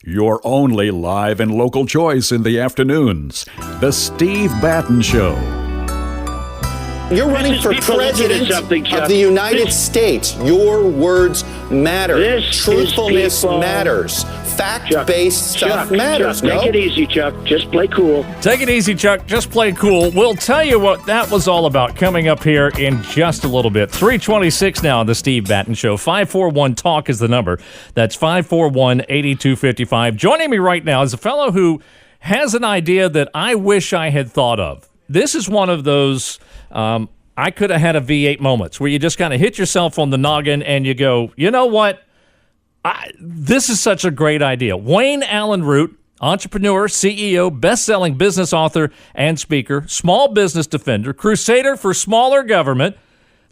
Your only live and local choice in the afternoons. The Steve Batten Show. You're running for president of the United States. Your words matter. Truthfulness matters. Fact-based stuff matters. Chuck, take it easy, Chuck. Just play cool. Take it easy, Chuck. Just play cool. We'll tell you what that was all about coming up here in just a little bit. 3:26 now on the Steve Batten Show. 541-TALK is the number. That's 541-8255. Joining me right now is a fellow who has an idea that I wish I had thought of. This is one of those I could have had a V8 moments where you just kind of hit yourself on the noggin and you go, you know what? This is such a great idea. Wayne Allyn Root, entrepreneur, CEO, best-selling business author and speaker, small business defender, crusader for smaller government,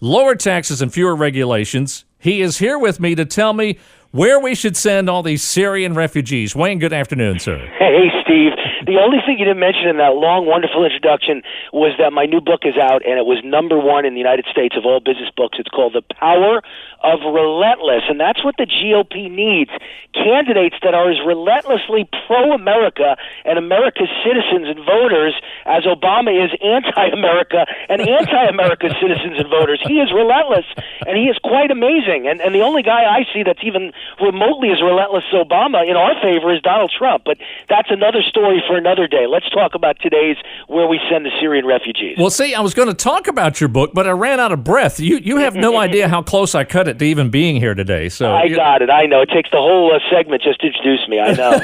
lower taxes and fewer regulations. He is here with me to tell me where we should send all these Syrian refugees. Wayne, good afternoon, sir. Hey, Steve. The only thing you didn't mention in that long, wonderful introduction was that my new book is out, and it was #1 in the United States of all business books. It's called The Power of Relentless, and that's what the GOP needs. Candidates that are as relentlessly pro-America and America's citizens and voters as Obama is anti-America and anti-America's citizens and voters. He is relentless, and he is quite amazing. And the only guy I see that's even remotely as relentless as Obama in our favor is Donald Trump. But that's another story for another day. Let's talk about today's where we send the Syrian refugees. Well, see, I was going to talk about your book, but I ran out of breath. You have no idea how close I cut it to even being here today. So I got it. I know. It takes the whole segment just to introduce me. I know.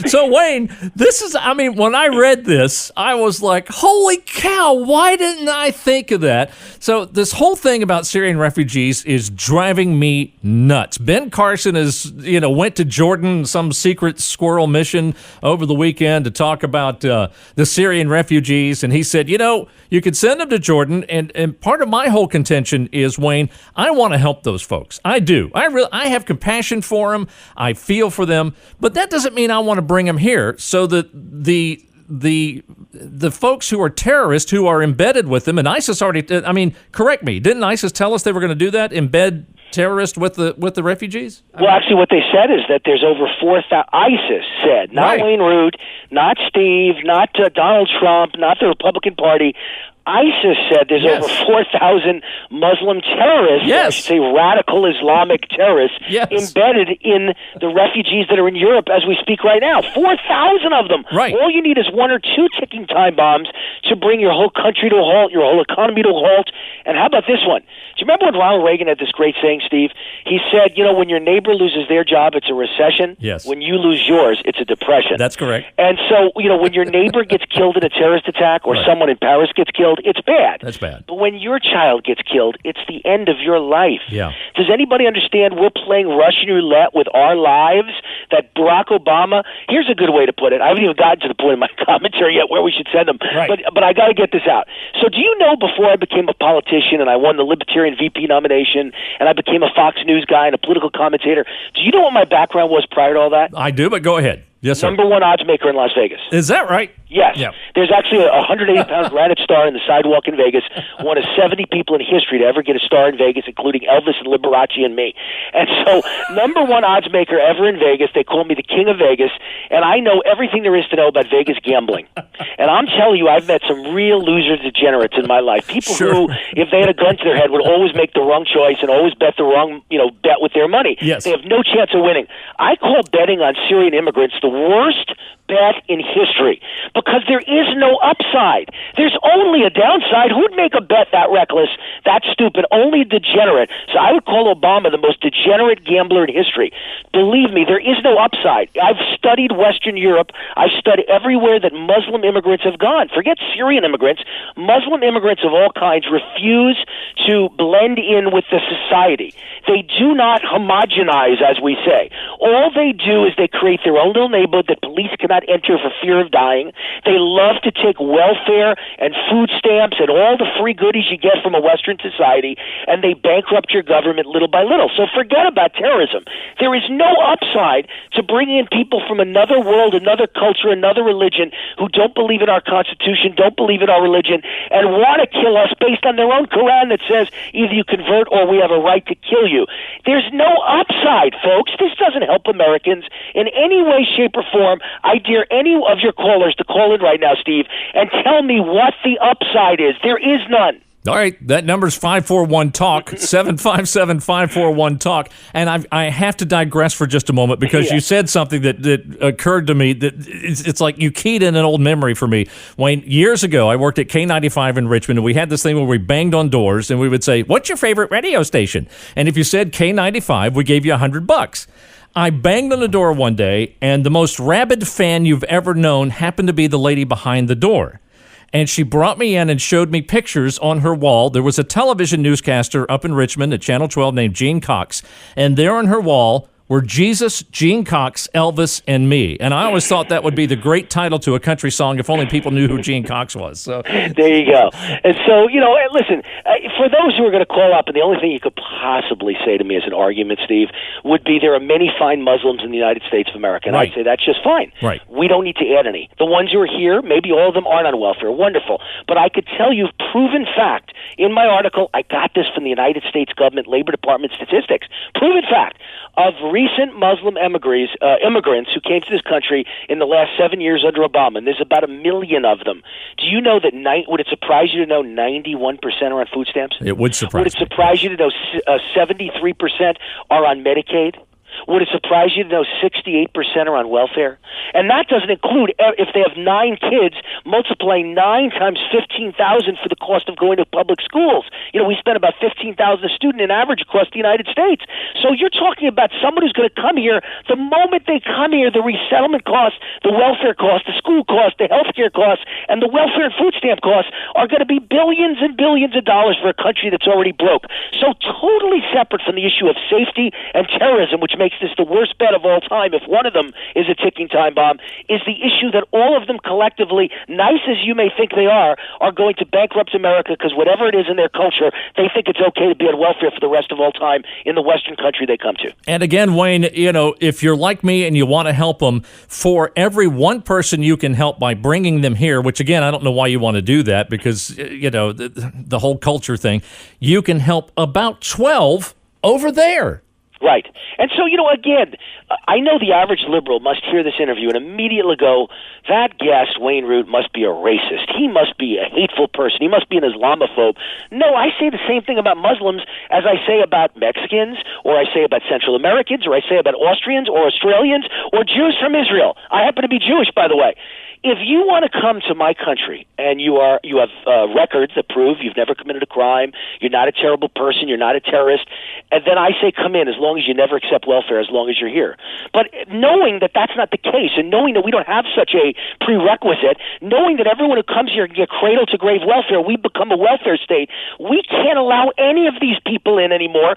So, Wayne, this is, I mean, when I read this, I was like, holy cow, why didn't I think of that? So this whole thing about Syrian refugees is driving me nuts. Ben Carson went to Jordan, some secret squirrel mission over the weekend to talk about the Syrian refugees, and he said, you could send them to Jordan, and part of my whole contention is, Wayne, I want to help those folks. I do. I have compassion for them. I feel for them, but that doesn't mean I want to bring them here so that the folks who are terrorists who are embedded with them, and ISIS already, correct me, didn't ISIS tell us they were going to do that, embed terrorists with the refugees? Well, actually, what they said is that there's over 4,000. ISIS said, not right. Wayne Root, not Steve, not Donald Trump, not the Republican Party. ISIS said there's over 4,000 Muslim terrorists, I should say radical Islamic terrorists, embedded in the refugees that are in Europe as we speak right now. 4,000 of them. Right. All you need is 1 or 2 ticking time bombs to bring your whole country to a halt, your whole economy to a halt. And how about this one? Do you remember when Ronald Reagan had this great saying, Steve? He said, when your neighbor loses their job, it's a recession. Yes. When you lose yours, it's a depression. That's correct. And so, when your neighbor gets killed in a terrorist attack or someone in Paris gets killed, it's bad. That's bad. But when your child gets killed, it's the end of your life. Yeah. Does anybody understand we're playing Russian roulette with our lives? That Barack Obama, here's a good way to put it. I haven't even gotten to the point in my commentary yet where we should send them. Right. But I got to get this out. So do you know before I became a politician and I won the Libertarian VP nomination and I became a Fox News guy and a political commentator, do you know what my background was prior to all that? I do, but go ahead. Yes, sir. #1 odds maker in Las Vegas. Is that right? Yes. Yeah. There's actually a 180-pound granite star in the sidewalk in Vegas, one of 70 people in history to ever get a star in Vegas, including Elvis and Liberace and me. And so, #1 odds maker ever in Vegas. They call me the king of Vegas, and I know everything there is to know about Vegas gambling. And I'm telling you, I've met some real loser degenerates in my life. People who, if they had a gun to their head, would always make the wrong choice and always bet the wrong, bet with their money. Yes. They have no chance of winning. I call betting on Syrian immigrants the worst bet in history because there is no upside. There's only a downside. Who'd make a bet that reckless, that stupid? Only a degenerate. So I would call Obama the most degenerate gambler in history. Believe me, there is no upside. I've studied Western Europe. I've studied everywhere that Muslim immigrants have gone. Forget Syrian immigrants. Muslim immigrants of all kinds refuse to blend in with the society. They do not homogenize, as we say. All they do is they create their own little neighborhood that police cannot not enter for fear of dying. They love to take welfare and food stamps and all the free goodies you get from a Western society, and they bankrupt your government little by little. So forget about terrorism. There is no upside to bringing in people from another world, another culture, another religion who don't believe in our Constitution, don't believe in our religion, and want to kill us based on their own Quran that says either you convert or we have a right to kill you. There's no upside, folks. This doesn't help Americans in any way, shape, or form. I dare any of your callers to call in right now, Steve, and tell me what the upside is. There is none. All right, that number's 541-TALK, 757-541-TALK. And I have to digress for just a moment because you said something that occurred to me that it's like you keyed in an old memory for me. Wayne, years ago, I worked at K95 in Richmond, and we had this thing where we banged on doors, and we would say, what's your favorite radio station? And if you said K95, we gave you $100. I banged on the door one day, and the most rabid fan you've ever known happened to be the lady behind the door. And she brought me in and showed me pictures on her wall. There was a television newscaster up in Richmond at Channel 12 named Gene Cox. And there on her wall were Jesus, Gene Cox, Elvis, and me. And I always thought that would be the great title to a country song if only people knew who Gene Cox was. So there you go. And so, listen, for those who are going to call up, and the only thing you could possibly say to me as an argument, Steve, would be there are many fine Muslims in the United States of America. And I'd say that's just fine. Right. We don't need to add any. The ones who are here, maybe all of them aren't on welfare. Wonderful. But I could tell you proven fact. In my article, I got this from the United States Government Labor Department statistics. Proven fact. Of recent Muslim immigrants who came to this country in the last 7 years under Obama, and there's about 1 million of them. Do you know that, would it surprise you to know 91% are on food stamps? It would surprise me. Would it surprise you to know 73% are on Medicaid? Would it surprise you to know 68% are on welfare? And that doesn't include if they have 9 kids, multiply 9 times 15,000 for the cost of going to public schools. We spend about 15,000 a student in average across the United States. So you're talking about someone who's going to come here. The moment they come here, the resettlement costs, the welfare costs, the school costs, the health care costs, and the welfare and food stamp costs are going to be billions and billions of dollars for a country that's already broke. So totally separate from the issue of safety and terrorism, which makes this the worst bet of all time, if one of them is a ticking time bomb, is the issue that all of them collectively, nice as you may think they are going to bankrupt America because whatever it is in their culture, they think it's okay to be on welfare for the rest of all time in the Western country they come to. And again, Wayne, if you're like me and you want to help them, for every one person you can help by bringing them here, which again, I don't know why you want to do that because, the whole culture thing, you can help about 12 over there. Right. And so, again, I know the average liberal must hear this interview and immediately go, that guest, Allyn Root, must be a racist. He must be a hateful person. He must be an Islamophobe. No, I say the same thing about Muslims as I say about Mexicans, or I say about Central Americans, or I say about Austrians or Australians or Jews from Israel. I happen to be Jewish, by the way. If you want to come to my country and you have records that prove you've never committed a crime, you're not a terrible person, you're not a terrorist, and then I say come in as long as you never accept welfare, as long as you're here. But knowing that that's not the case, and knowing that we don't have such a prerequisite, knowing that everyone who comes here can get cradle-to-grave welfare, we become a welfare state, we can't allow any of these people in anymore.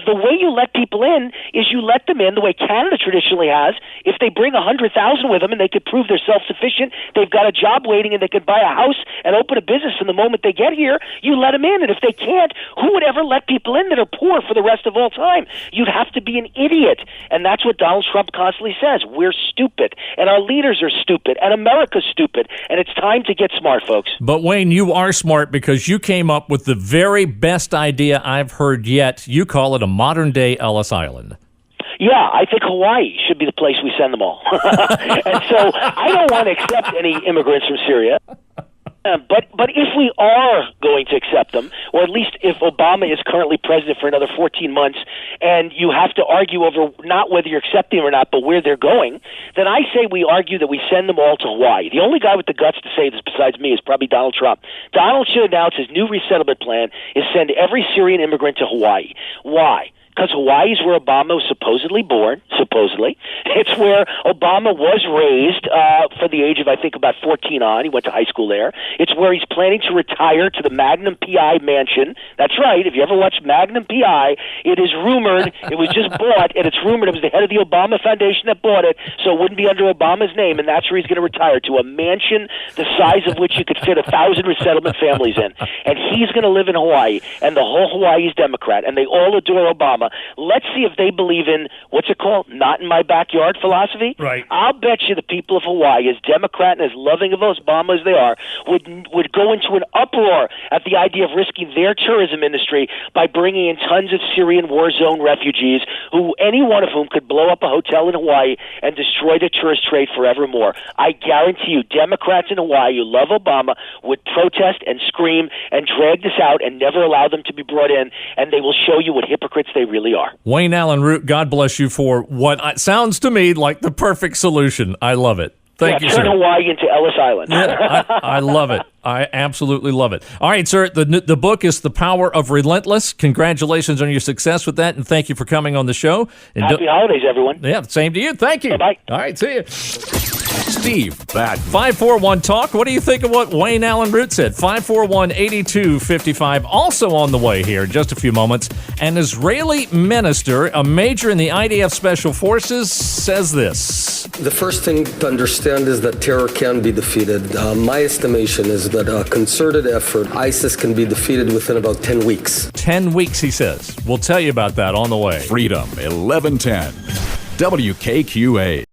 The way you let people in is you let them in the way Canada traditionally has. If they bring 100,000 with them and they could prove they're self-sufficient, they've got a job waiting and they could buy a house and open a business from the moment they get here, you let them in. And if they can't, who would ever let people in that are poor for the rest of all time? You'd have to be an idiot. And that's what Donald Trump constantly says. We're stupid. And our leaders are stupid. And America's stupid. And it's time to get smart, folks. But Wayne, you are smart because you came up with the very best idea I've heard yet. You call it a modern-day Ellis Island. Yeah, I think Hawaii should be the place we send them all. And so I don't want to accept any immigrants from Syria. But if we are going to accept them, or at least if Obama is currently president for another 14 months, and you have to argue over not whether you're accepting them or not, but where they're going, then I say we argue that we send them all to Hawaii. The only guy with the guts to say this besides me is probably Donald Trump. Donald should announce his new resettlement plan is send every Syrian immigrant to Hawaii. Why? because Hawaii is where Obama was supposedly born, supposedly. It's where Obama was raised for the age of, I think, about 14 on. He went to high school there. It's where he's planning to retire to the Magnum P.I. mansion. That's right. If you ever watched Magnum P.I., it is rumored, it was just bought, and it's rumored it was the head of the Obama Foundation that bought it, so it wouldn't be under Obama's name, and that's where he's going to retire, to a mansion the size of which you could fit 1,000 resettlement families in. And he's going to live in Hawaii, and the whole Hawaii is Democrat, and they all adore Obama. Let's see if they believe in, what's it called, not in my backyard philosophy? Right. I'll bet you the people of Hawaii, as Democrat and as loving of Obama as they are, would go into an uproar at the idea of risking their tourism industry by bringing in tons of Syrian war zone refugees, who any one of whom could blow up a hotel in Hawaii and destroy the tourist trade forevermore. I guarantee you, Democrats in Hawaii who love Obama would protest and scream and drag this out and never allow them to be brought in, and they will show you what hypocrites they really are. Wayne Allyn Root, God bless you for what sounds to me like the perfect solution. I love it. Thank you, sir. Turn Hawaii into Ellis Island. Yeah, I love it. I absolutely love it. All right, sir. The book is The Power of Relentless. Congratulations on your success with that, and thank you for coming on the show. And Happy holidays, everyone. Yeah, same to you. Thank you. Bye-bye. All right, see you. Steve Batten. 541-TALK. What do you think of what Wayne Allyn Root said? 541-8255. Also on the way here in just a few moments. An Israeli minister, a major in the IDF Special Forces, says this. The first thing to understand is that terror can be defeated. My estimation is that a concerted effort, ISIS can be defeated within about 10 weeks. 10 weeks, he says. We'll tell you about that on the way. Freedom 1110. WKQA.